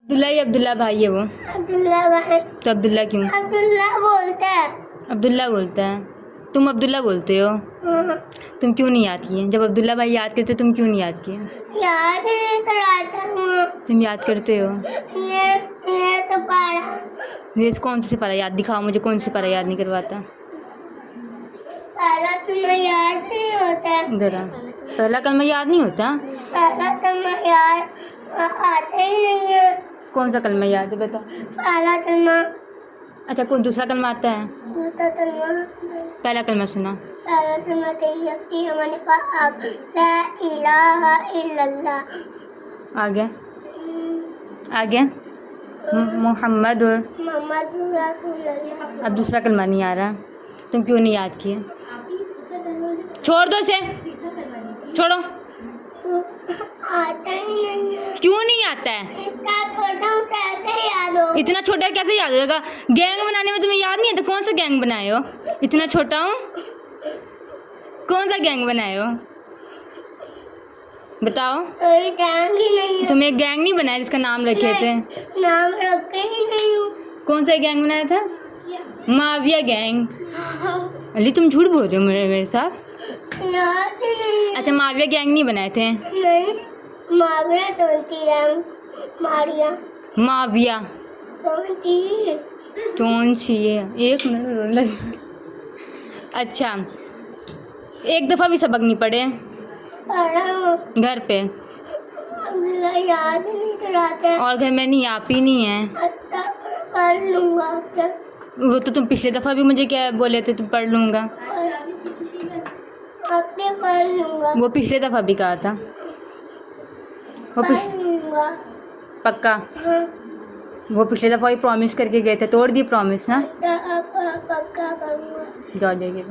अब्दुल्ला या अब्दुल्ला भाई है वो। अब्दुल्ला भाई। तो अब्दुल्ला क्यों? अब्दुल्ला बोलता है। अब्दुल्ला बोलता है, तुम अब्दुल्ला बोलते हो। हाँ। तुम क्यों नहीं याद किए? जब अब्दुल्ला भाई याद करते तुम क्यों नहीं याद किए? याद नहीं कराता हूँ। तुम याद करते हो। ये तो पढ़ा। ये कौन सी पारा याद दिखाओ मुझे, कौन सी पारा याद नहीं करवाता? पहला तुम्हें याद नहीं होता। जरा पहला कलमा याद नहीं होता। पहला तुम्हें याद आता ही नहीं है। कौन सा कलमा याद है बता? पहला कलमा। अच्छा कोई दूसरा कलमा आता है? दूसरा कलमा। पहला कलमा सुना। पहला कलमा तैयबती हमारे पास ला इलाहा इल्लल्लाह। आगे आगे मोहम्मद और मोहम्मद रसूलुल्लाह। अब दूसरा कलमा नहीं आ रहा, तुम क्यों नहीं याद किए? छोड़ दो इसे, छोड़ो। आता ही नहीं है। क्यों नहीं आता है? इतना छोटा हूँ कैसे याद हो? इतना छोटा है कैसे याद होगा? गैंग बनाने में तुम्हें याद नहीं आता? कौन सा गैंग बनाए हो? इतना छोटा हूँ, कौन सा गैंग बनाए हो बताओ? कोई गैंग ही नहीं है। तुम्हें एक गैंग नहीं बनाया जिसका नाम रखे थे? नाम रखे ही नहीं हूँ। कौन सा गैंग बनाया था? माविया गैंग। अली तुम झूठ बोल रहे हो मेरे साथ। याद ही नहीं। अच्छा माविया गैंग नहीं बनाए थे? नहीं, माविया तोंती रंग मारिया। माविया तोंती। कौन सी है? एक मिनट। अच्छा एक दफ़ा भी सबक नहीं पढ़े पढ़ा हूँ घर पे? अल्लाह याद नहीं कराता है। और घर में नहीं आप ही नहीं है? अच्छा पढ़ लूँगा अब। वो तो तुम पिछले दफ़ा भी मुझे क्या बोले थे, तुम पढ़ लूँगा। अब के पढ़ लूँगा। वो पिछले दफ़ा भी कहा था। वो पढ़ लूँगा। पक्का? हाँ। वो पिछले दफ़ा ही प्रॉमिस करके गए थे, तोड़ दिए प्रॉमिस ना? अब पक्का करूँगा। जाओ जाइए।